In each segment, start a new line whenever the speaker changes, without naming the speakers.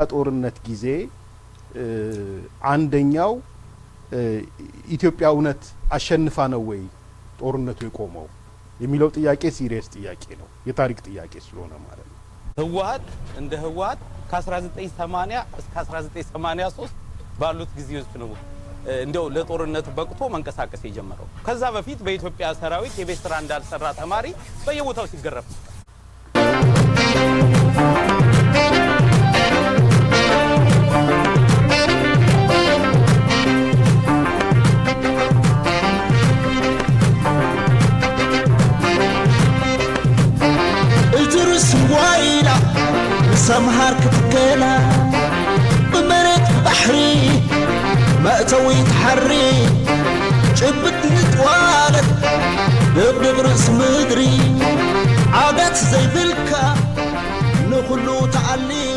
ጦርነት ጊዜ አንደኛው ኢትዮጵያ እውነት አሸንፋ ነው ወይ ጦርነቱ የቆመው የሚለው ጥያቄ ሲሪየስ ጥያቄ ነው የታሪክ ጥያቄ ስለሆነ ማለት ነው
ህወሓት እንደ ህወሓት ከ1980 እስከ 1983 ባሉት ጊዜዎች ነው እንደው ለጦርነት በቅቶ መንቀሳቀስ የጀመረው ከዛ በፊት በኢትዮጵያ ሰራዊት የቤት ስራ እንዳልሰራ ተማሪ በየቦታው ሲገረፍ
سمهر كتكلا بمرت بحري مأتوي تحري جبت نتوالد ببلب رأس مدري عادت زي بلكا نخلو تعلي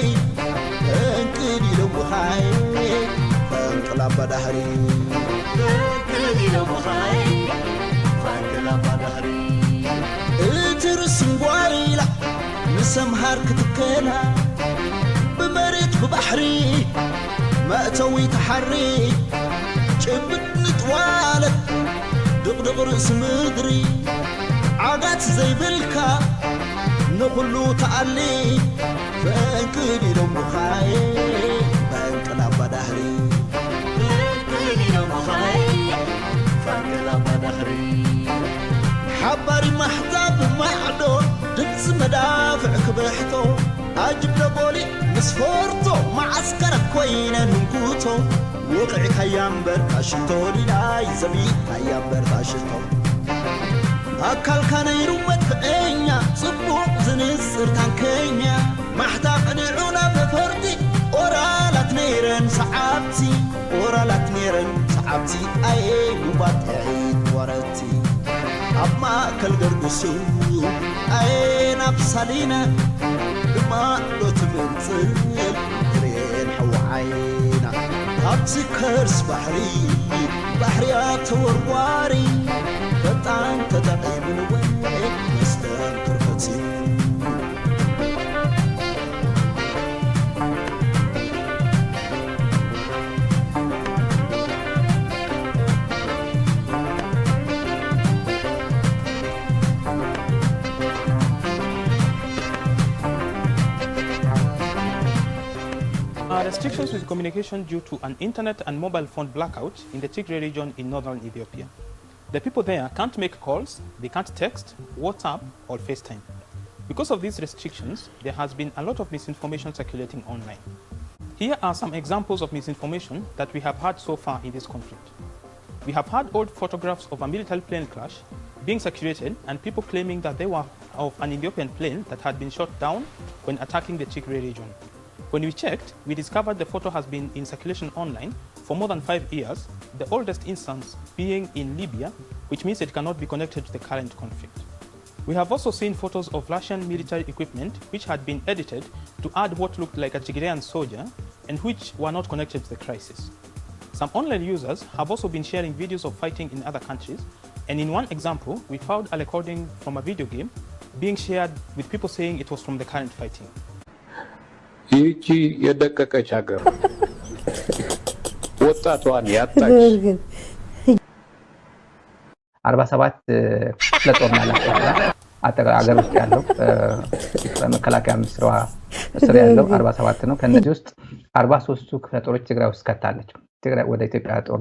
انكدي لو خاي فانقلب بدهري انكدي لو خاي فانقلب بدهري اترسم قواريلا سمهر كتكلا بمريت ببحري مأتوي تحري جبت نتوالد دغدغ رأس مدري عادت زي بلكا نخلو تعلي فانكدي لو مخاي فانقلب بدهري فانكدي لو مخاي فانقلب بدهري حبري محتاب معدو دنس مدافع كبحتو أجب لبولي مسفورتو معسكر كوينة ننكوتو وقعي كيامبر تاشتو للاي زبي كيامبر تاشتو أكل كان يرومت بأينيا صبوق زنسر تانكينيا محتاق نعونا بفردي ورالات نيرن صعبتي ورالات نيرن صعبتي أي مبات عيد ورتي أما كل قرقسو أين أبصلينا بما لو تبنزل ترين حوعينا أبزي كرس بحريات ورقواري فتان تدعي من وين مستر كرفتي
Restrictions with communication due to an internet and mobile phone blackout in the Tigray region in northern Ethiopia. The people there can't make calls, they can't text, WhatsApp or FaceTime. Because of these restrictions, there has been a lot of misinformation circulating online. Here are some examples of misinformation that we have had so far in this conflict. We have had old photographs of a military plane crash being circulated and people claiming that they were of an Ethiopian plane that had been shot down when attacking the Tigray region. When we checked, we discovered the photo has been in circulation online for more than 5 years, the oldest instance being in Libya, which means it cannot be connected to the current conflict. We have also seen photos of Russian military equipment which had been edited to add what looked like a Tigrayan soldier and which were not connected to the crisis. Some online users have also been sharing videos of fighting in other countries, and in one example, we found a recording from a video game being shared with people saying it was from the current fighting.
ይቺ የደቀቀች ሀገር ወጣቷን ያጣች
47 ለጦር ማለት ነው ሀገር ውስጥ ያለው በመከላከያ ሚኒስትሯ ስር ያለው 47 ነው ከነዚህ ውስጥ 43ቱ ክፍለ ጦሮች ትግራይ ውስጥ ከታለች ትግራይ ወደ ኢትዮጵያ ጦር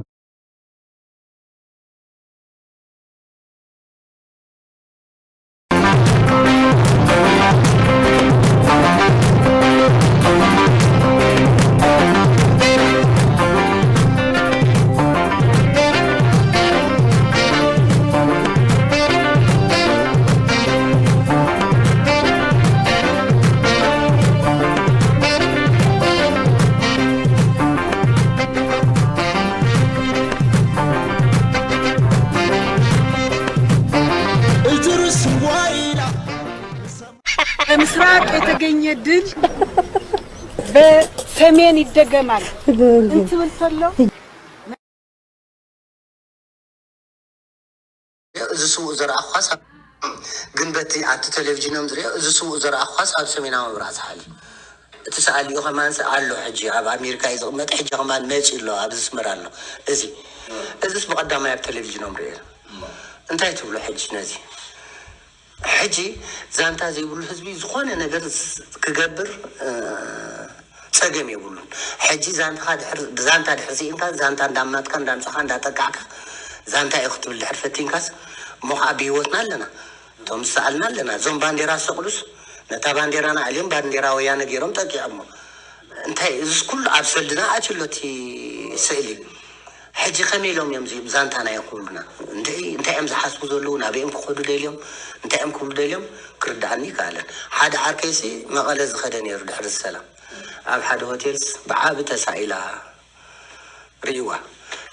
ምስራቅ የተገኘ ድል በሰሜን ይደገማል እንትብል ፈለው
እዚህ ሰው ዘራ ኳስ ግን በቲ አት ቴሌቪዥንም ዝሪያ እዚህ ሰው ዘራ ኳስ ኣብ ሰሜናዊ ምብራቅ ሓል تسألي كمان سأله حجي أب أمريكا إذا ما تحجي كمان ماشي له أبز اسمر الله إزي اسمه قدامه بالتلفزيون أمريكا انتهي تقول حج نازي حجي زانتا زي يقول حزبي زخونه ነገር كجبر سجم يقولون حجي زانتا دحرسي انت زانتا دامات كان دانصخ اندا تقعك زانتا يختم الحرفتين كاس موخا بيوتنا لنا توم سالنا لنا زوم بانديرا سقلوس نتا بانديرانا عليهم بانديرا ويانا غيرهم تقيامو انت كل ابسلدنا اچلوتي سئلي حجي خميلهم يمزي بزانتانا يقولنا انت ام زحاسبو زلو نابيم كخدو ديليوم انت ام كل ديليوم كردعني قالن حدا عركيسي مقاله زخدني يرد حر السلام اب حدا هوتيلز بعاب تسائلا ريوا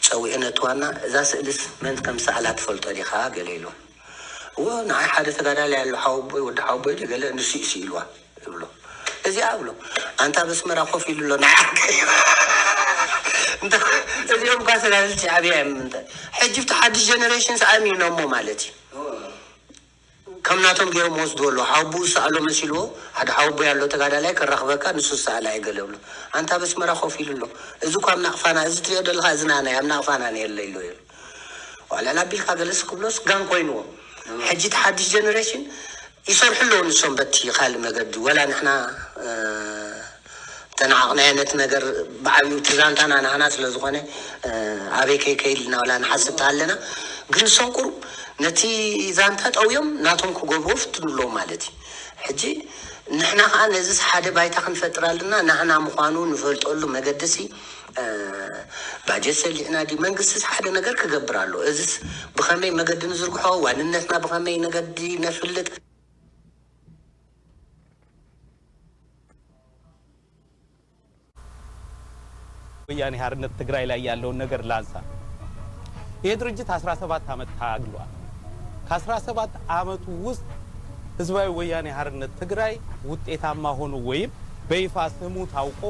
سوي انا توانا اذا سالس من كم سالات فلطو دي خا قاليلو وانا حدا تغادال يالو حوبي ود حوبي قال نسي سيلوا يقولوا ازي اقولوا انت بس مرا خوف يلو نعك اليوم قاصر على الشعبي انت حجبت حد جنريشنز امين امو مالتي كم ناتهم غير موسدو له حبو سالو مسيلو حد حبو يالو تغادا لاي كرخبكا نسو سالا يغلبلو انت بس مرا خوف يلو ازو كم نقفانا ازو تيدل خازنانا يم نقفانا يليلو ولا لا بيل كاغلس كبلوس غان كوينو حجيت حد جنريشن يصرح له نسوم بتي خالي مقد ولا نحنا تنعقنا نت نجر بعيو تزانتنا أنا ناس لزقنا أبي كي لنا ولا نحسب تعلنا قل سنقر نتي زانتات أو يوم ناتهم كجوفت نلو مالتي حجي نحنا خان زس حدا بايت خن فترة لنا نحنا مقانون نفرت أقول له مقدسي بعجز اللي نادي من قصص حدا نجر كجبرالو زس بخمي مقد نزرقه وعن الناس بخمي نقدي نفلت
ወያኔ ሓርነት ትግራይ ላይ ያለውን ነገር ላንሳ ይሄ ድርጅት 17 አመት ታግሏል ከ17 አመቱ ውስጥ ህዝባዊ ወያኔ ሓርነት ትግራይ ውጤታማ ሆኖ ወይም በይፋ ስሙ ታውቆ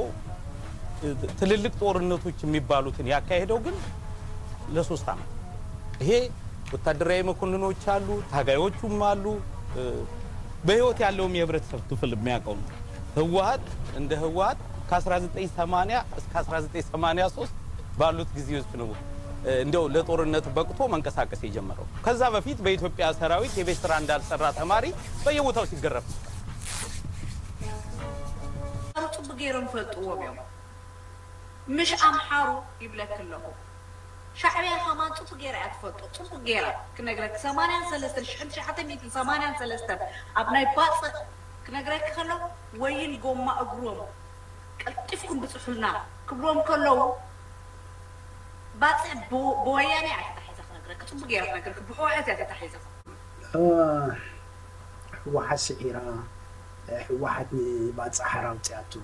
ትልልቅ ጦርነቶች የሚባሉትን ያካሄደው ግን ለ3 አመት ይሄ ወታደራዊ መኮንኖች አሉ ታጋዮቹም አሉ በህይወት ያለውም የህብረተሰብ ክፍል የሚያውቀው ህወሓት እንደ ህወሓት ከ1980 እስከ 1983 ባሉት ጊዜዎች ነው እንደው ለጦርነት በቅቶ መንቀሳቀስ የጀመረው ከዛ በፊት በኢትዮጵያ ሰራዊት የቤት ስራ እንዳልሰራ ተማሪ በየቦታው ሲገረፍ
አሩጡ በገረም ፈጥዎም ያው مش امحارو يبلكلو شعبيا كمان طفو غير اتفطو طفو غير كنغرك 83 حتى 183 ابناي باص كنغرك خلو وين قوم اقروم قلتفكم بصحلنا كبروم كلو باص بوياني عتحيزه كنغرك طفو غير كنغرك بحوحه عتحيزه
هو حسيرا هو حد باص حرام تياتو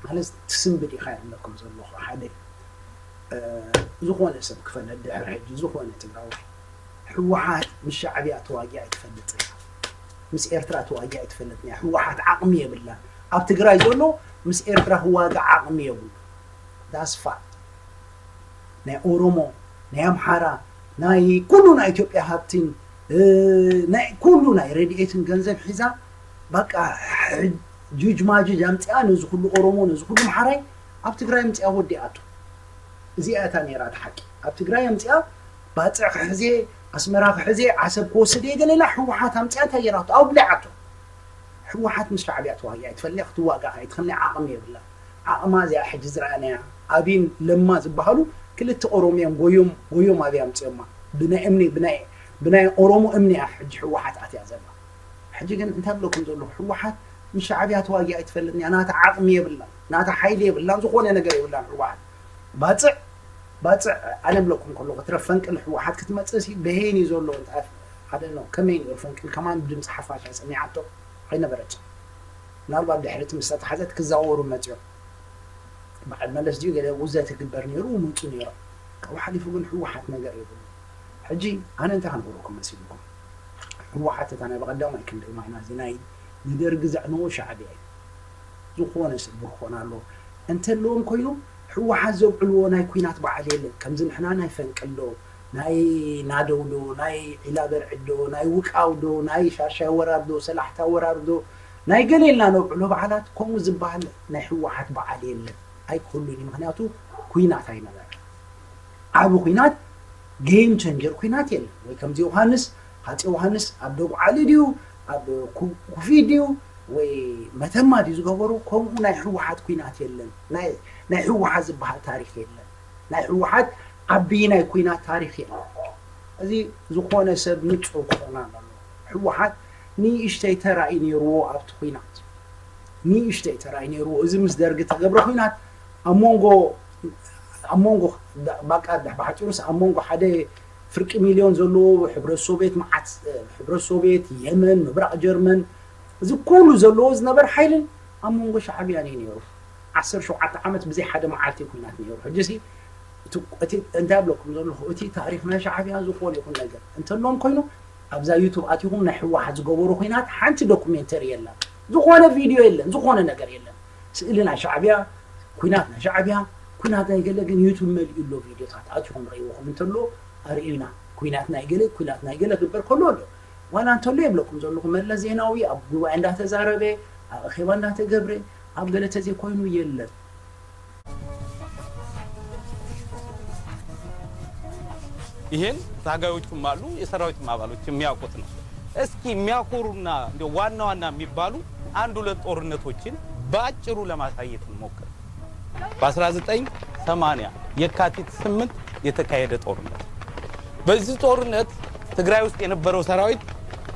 هلس تسنبدي خير لكم زلو حدا زخونه سب كفن الدحر حج زخونه تبراو حوحات مش شعبيه تواجع يتفلط مس ايرترا تواجع يتفلطني حوحات عقميه بالله اب تግራይ ዘሎ مس ايرترا هواجع عقميه بول داس فاكت نا اورومو نا امحارا ناي كلنا ኢትዮጵያ ሀብቲን ናይ كلنا ريديتن ገንዘብ ሒዛ በቃ جوج ماجي جامتيا نز كل اورومو نز كل محراي اب تግራይ امتيا ودياتو زياتا نيرات حق اب تግራይ امتيا باصع خزي اسمرا خزي عسب كوسدي يقلنا حوحات امتيا تيرات او بلعتو حوحات مش شعبيات واقع تفلخ تواقع يتخلي عقمي بالله عقما زي حجز رانا ابين لما زبحلو كلت اوروميان غيوم ابي امتيما بنا امني بنا اورومو امني حج حوحات اتيا زما حج كن انت لكم زلو حوحات مش شعبيات واقع يتفلتني انا تعقمي بالله انا حيلي بالله زخونه ነገር ይብላ حوحات باصع انا لكم كله ترفنق الحوحات كتمصسي بهيني زلو انت هذا ነው كمين يرفنق كمان بدمص حفاش سمعته هاي نبرت نالبا دحرت مسات حزت كزاورو متيو بعد ما لسديو قال وزات البرنيرو ومنتو نيرا واحد يفوق حوحات ነገር ይብሉ حجي انا انت هنقولكم مسيبكم حوحات انا بقدام ما يكن معنا زيناي ندرج زعنو شعبي زخونه سبخونالو انت لهم كيلو حو حزب علو ناي كوينات بعليل كم زنحنا ناي فنقلو ناي نادولو ناي الى برعدو ناي وقاودو ناي شاشه وراردو سلاحتا وراردو ናይ ገሌልና ነውዕሎ በዓላት ከምኡ ዝበሃል ናይ ሕወሓት በዓል የለን ኣይክህሉን ምክንያቱ ኩናት ኣይነበረ ዓብ ኩናት ጌም ቸንጀር ኩናት የለን ወይ ከምዚ ዮሃንስ ሃፀይ ዮሃንስ ኣብ ደጉዓሊ ድዩ ኣብ ኩፊ ድዩ ወይ መተማ ድዩ ዝገበሩ ከምኡ ናይ ሕወሓት ኩናት የለን ናይ ሕወሓት ዝበሃል ታሪክ የለን ናይ ሕወሓት ዓብይ ናይ ኩናት ታሪክ የለን እዚ ዝኾነ ሰብ ንጹር ክኾና ኣሎ ሕወሓት ንእሽተይ ተራእይ ነይርዎ ኣብቲ ኩናት ንእሽተይ ተራእይ ነይርዎ እዚ ምስ ደርጊ ተገብረ ኩናት ኣብ መንጎ ባቃ ብሓፂሩስ ኣብ መንጎ ሓደ ፍርቂ ሚልዮን ዘለዎ ሕብረት ሶቪየት መዓት ሕብረት ሶቪየት የመን ምብራቅ ጀርመን እዚ ኩሉ ዘለዎ ዝነበረ ሓይልን ኣብ መንጎ ሻዕብያ ነይሩ 17 ዓመት ብዘይ ሓደ መዓልቲ ኩናት ነይሩ ሕጂሲ እቲ እንታይ ብለኩም ዘለኹ እቲ ታሪክ ናይ ሻዕብያ ዝኾነ ይኹን ነገር እንተሎም ኮይኑ ኣብዛ ዩቱብ ኣትኹም ናይ ሕወሓት ዝገበሩ ኩናት ሓንቲ ዶኩሜንተሪ የለን ዝኾነ ቪድዮ የለን ዝኾነ ነገር የለን ስእሊ ናይ ሻዕብያ ኩናት ናይ ሻዕብያ ኩናት ናይ ገለ ግን ዩቱብ መሊኡሎ ቪድዮታት ኣትኹም ርኢኹም እንተሎ ኣርኢና ኩናት ናይ ገለ ግበር ከሎ ኣሎ ዋላ እንተሎ የብለኩም ዘለኹ መለስ ዜናዊ ኣብ ጉባኤ እንዳተዛረበ ኣብ ኣኼባ እንዳተገብረ ኣብ ገለ ተዘይ ኮይኑ የለን
ይሄን ታጋዮቹም አሉ የሰራዊቱም አባሎች የሚያውቁት ነው። እስኪ የሚያኮሩና እንደ ዋና የሚባሉ አንድ ሁለት ጦርነቶችን ባጭሩ ለማሳየት እንሞክር። በ1980 የካቲት 8 የተካሄደ ጦርነት። በዚህ ጦርነት ትግራይ ውስጥ የነበረው ሰራዊት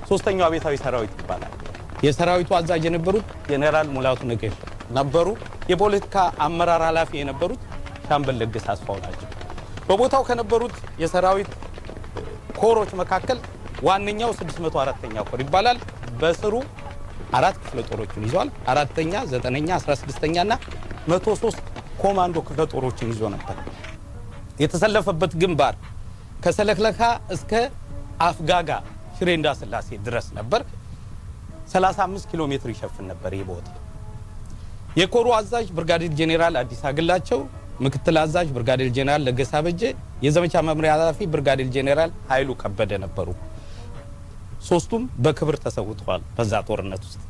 ሶስተኛው አብዮታዊ ሰራዊት ይባላል። የሰራዊቱ አዛዥ የነበሩት ጄኔራል ሙላቱ ነገሽ ነበሩ። የፖለቲካ አመራር ኃላፊ የነበሩት ሻምበል ለገሰ አስፋው ናቸው። በቦታው ከነበሩት የሰራዊት ኮሮች መካከል ዋነኛው 604ኛ ኮር ይባላል። በስሩ 4 ክፍለ ጦሮችን ይዟል። 4ኛ፣ 9ኛ፣ 16ኛ እና 103 ኮማንዶ ክፍለ ጦሮችን ይዞ ነበር። የተሰለፈበት ግንባር ከሰለክለካ እስከ አፍጋጋ ሽሬ እንዳስላሴ ድረስ ነበር። 35 ኪሎ ሜትር ይሸፍን ነበር ይህ ቦታ። የኮሩ አዛዥ ብርጋዴር ጄኔራል አዲስ አግላቸው፣ ምክትል አዛዥ ብርጋዴር ጄኔራል ለገሰ አበጀ፣ የዘመቻ መምሪያ ኃላፊ ብርጋዴር ጄኔራል ኃይሉ ከበደ ነበሩ። ሶስቱም በክብር ተሰውተዋል በዛ ጦርነት ውስጥ።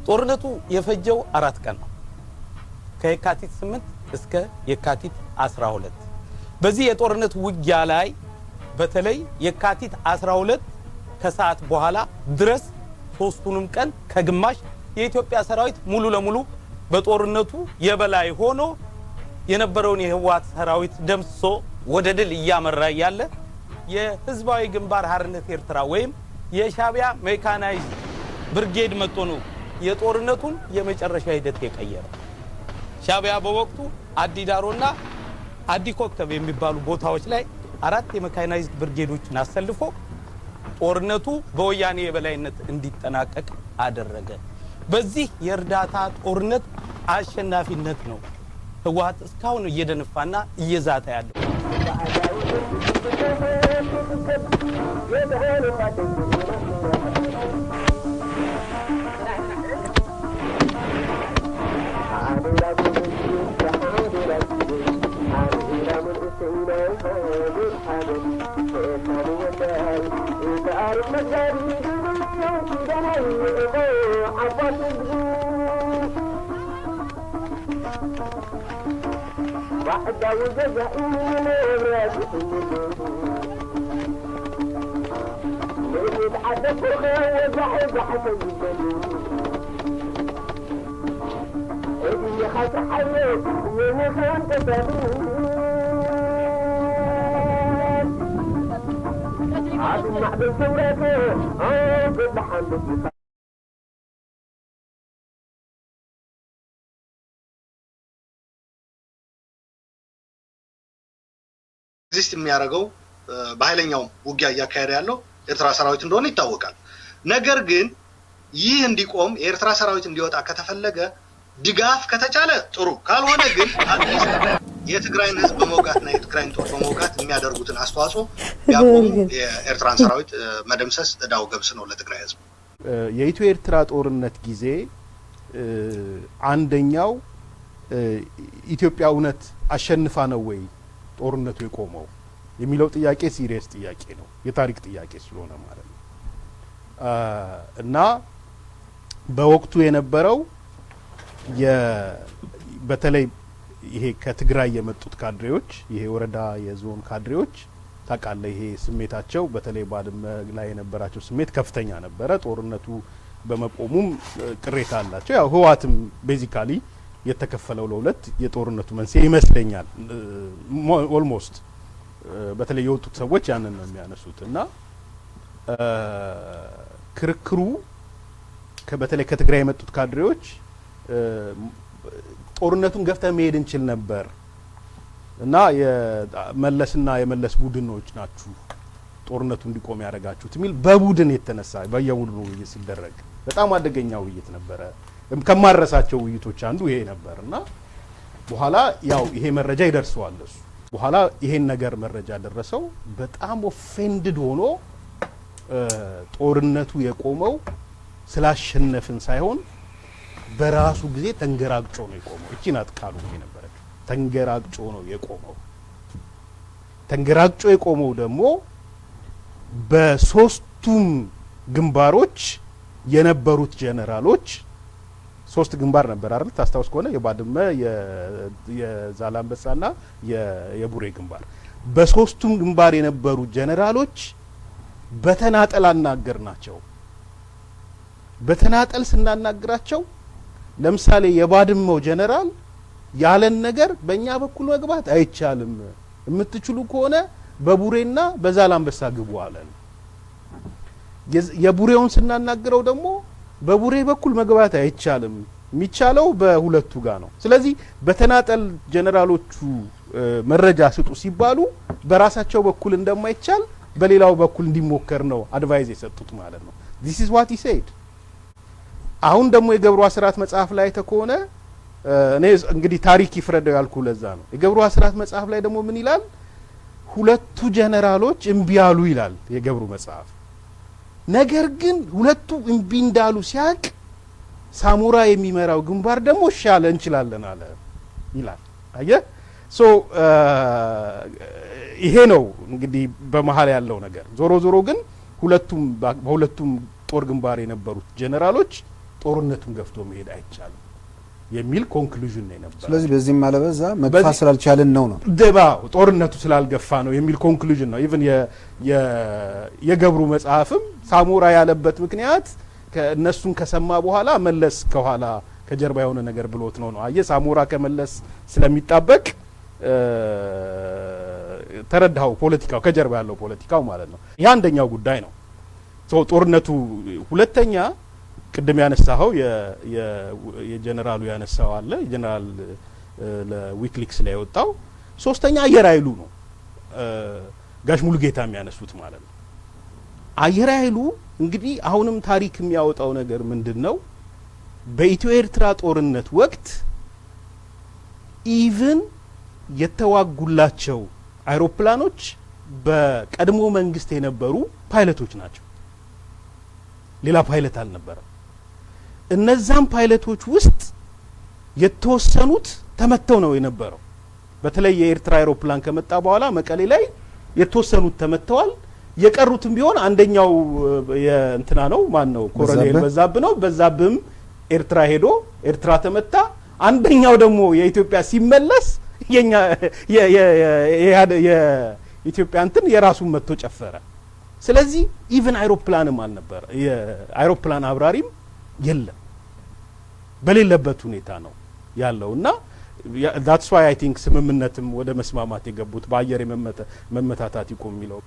ጦርነቱ የፈጀው 4 ቀን ነው፣ ከየካቲት 8 እስከ የካቲት 12። በዚህ የጦርነት ውጊያ ላይ በተለይ የካቲት 12 ከሰዓት በኋላ ድረስ ሶስቱንም ቀን ከግማሽ የኢትዮጵያ ሰራዊት ሙሉ ለሙሉ በጦርነቱ የበላይ ሆኖ የነበረውን የህወሓት ሰራዊት ደምስሶ ወደ ድል እያመራ ያለ የህዝባዊ ግንባር ሓርነት ኤርትራ ወይም የሻዕቢያ ሜካናይዝድ ብርጌድ መጥቶ ነው የጦርነቱን የመጨረሻ ሂደት የቀየረው። ሻዕቢያ በወቅቱ አዲዳሮና አዲኮክተብ የሚባሉ ቦታዎች ላይ 4 የሜካናይዝድ ብርጌዶችን አሰልፎ ጦርነቱ በወያኔ የበላይነት እንዲጠናቀቅ አደረገ። በዚህ የእርዳታ ጦርነት አሸናፊነት ነው ህወሓት እስካሁን እየደነፋና እየዛተ ያለው።
ኤግዚስት የሚያደርገው በኃይለኛው ውጊያ እያካሄደ ያለው ኤርትራ ሰራዊት እንደሆነ ይታወቃል። ነገር ግን ይህ እንዲቆም የኤርትራ ሰራዊት እንዲወጣ ከተፈለገ ድጋፍ ከተቻለ ጥሩ፣ ካልሆነ ግን አትሊስት የትግራይን ህዝብ በመውጋትና የትግራይን ጦር በመውጋት የሚያደርጉትን አስተዋጽኦ ያቆሙ የኤርትራን ሰራዊት መደምሰስ እዳው ገብስ ነው ለትግራይ ህዝብ።
የኢትዮ ኤርትራ ጦርነት ጊዜ አንደኛው ኢትዮጵያ እውነት አሸንፋ ነው ወይ ጦርነቱ የቆመው የሚለው ጥያቄ ሲሪየስ ጥያቄ ነው፣ የታሪክ ጥያቄ ስለሆነ ማለት ነው። እና በወቅቱ የነበረው በተለይ ይሄ ከትግራይ የመጡት ካድሬዎች ይሄ ወረዳ የዞን ካድሬዎች ታውቃለህ ይሄ ስሜታቸው በተለይ ባድመ ላይ የነበራቸው ስሜት ከፍተኛ ነበረ። ጦርነቱ በመቆሙም ቅሬታ አላቸው። ያው ህወሓትም ቤዚካሊ የተከፈለው ለሁለት የጦርነቱ መንስኤ ይመስለኛል። ኦልሞስት በተለይ የወጡት ሰዎች ያንን ነው የሚያነሱት እና ክርክሩ በተለይ ከትግራይ የመጡት ካድሬዎች ጦርነቱን ገፍተን መሄድ እንችል ነበር እና የመለስና የመለስ ቡድኖች ናችሁ ጦርነቱ እንዲቆም ያደረጋችሁት የሚል በቡድን የተነሳ በየቡድኑ ውይይት ሲደረግ በጣም አደገኛ ውይይት ነበረ። ከማረሳቸው ውይይቶች አንዱ ይሄ ነበርና በኋላ ያው ይሄ መረጃ ይደርሰዋል እሱ በኋላ ይሄን ነገር መረጃ ደረሰው በጣም ኦፌንድድ ሆኖ ጦርነቱ የቆመው ስላሸነፍን ሳይሆን በራሱ ጊዜ ተንገራግጮ ነው የቆመው። እቺ ናት ቃሉ የነበረው ተንገራግጮ ነው የቆመው። ተንገራግጮ የቆመው ደግሞ በሶስቱም ግንባሮች የነበሩት ጀነራሎች ሶስት ግንባር ነበር አይደል? ታስታውስ ከሆነ የባድመ የዛላምበሳና የቡሬ ግንባር። በሶስቱም ግንባር የነበሩ ጀነራሎች በተናጠል አናገርናቸው። በተናጠል ስናናግራቸው ለምሳሌ የባድመው ጀነራል ያለን ነገር በእኛ በኩል መግባት አይቻልም፣ የምትችሉ ከሆነ በቡሬና በዛላምበሳ ግቡ አለን። የቡሬውን ስናናግረው ደግሞ በቡሬ በኩል መግባት አይቻልም፣ የሚቻለው በሁለቱ ጋር ነው። ስለዚህ በተናጠል ጀነራሎቹ መረጃ ስጡ ሲባሉ በራሳቸው በኩል እንደማይቻል በሌላው በኩል እንዲሞከር ነው አድቫይዝ የሰጡት ማለት ነው። this is what he said። አሁን ደግሞ የገብሩ አስራት መጽሐፍ ላይ ተከሆነ እኔ እንግዲህ ታሪክ ይፍረደው ያልኩ ለዛ ነው። የገብሩ አስራት መጽሐፍ ላይ ደግሞ ምን ይላል? ሁለቱ ጀነራሎች እምቢ አሉ ይላል የገብሩ መጽሐፍ። ነገር ግን ሁለቱ እምቢ እንዳሉ ሲያቅ ሳሙራ የሚመራው ግንባር ደግሞ ሻለ እንችላለን አለ ይላል። አየህ ሶ ይሄ ነው እንግዲህ በመሃል ያለው ነገር። ዞሮ ዞሮ ግን በሁለቱም ጦር ግንባር የነበሩት ጀነራሎች ጦርነቱን ገፍቶ መሄድ አይቻልም የሚል ኮንክሉዥን ነው ነበር።
ስለዚህ በዚህም ማለበዛ መግፋት ስላልቻለን ነው
ጦርነቱ ስላልገፋ ነው የሚል ኮንክሉዥን ነው። ኢቭን የገብሩ መጽሐፍም ሳሞራ ያለበት ምክንያት ከእነሱን ከሰማ በኋላ መለስ ከኋላ ከጀርባ የሆነ ነገር ብሎት ነው። አየህ ሳሞራ ከመለስ ስለሚጣበቅ ተረዳው ፖለቲካው ከጀርባ ያለው ፖለቲካው ማለት ነው። ይህ አንደኛው ጉዳይ ነው። ጦርነቱ ሁለተኛ ቅድም ያነሳው የጀነራሉ ያነሳው አለ የጀነራል ለዊክሊክስ ላይ ወጣው። ሶስተኛ አየር ኃይሉ ነው ጋሽ ሙሉጌታ የሚያነሱት ማለት ነው። አየር ኃይሉ እንግዲህ አሁንም ታሪክ የሚያወጣው ነገር ምንድነው? በኢትዮ ኤርትራ ጦርነት ወቅት ኢቭን የተዋጉላቸው አይሮፕላኖች በቀድሞ መንግስት የነበሩ ፓይለቶች ናቸው። ሌላ ፓይለት አልነበረም። እነዛም ፓይለቶች ውስጥ የተወሰኑት ተመተው ነው የነበረው። በተለይ የኤርትራ አይሮፕላን ከመጣ በኋላ መቀሌ ላይ የተወሰኑት ተመተዋል። የቀሩትም ቢሆን አንደኛው የእንትና ነው ማን ነው ኮሎኔል በዛብህ ነው። በዛብህም ኤርትራ ሄዶ ኤርትራ ተመታ። አንደኛው ደግሞ የኢትዮጵያ ሲመለስ የኛ የኢትዮጵያ እንትን የራሱን መጥቶ ጨፈረ። ስለዚህ ኢቭን አይሮፕላንም አልነበረ የአይሮፕላን አብራሪም የለም በሌለበት ሁኔታ ነው ያለውና that's why I think ስምምነትም ወደ መስማማት የገቡት በአየር መመታታት ይቆም የሚለው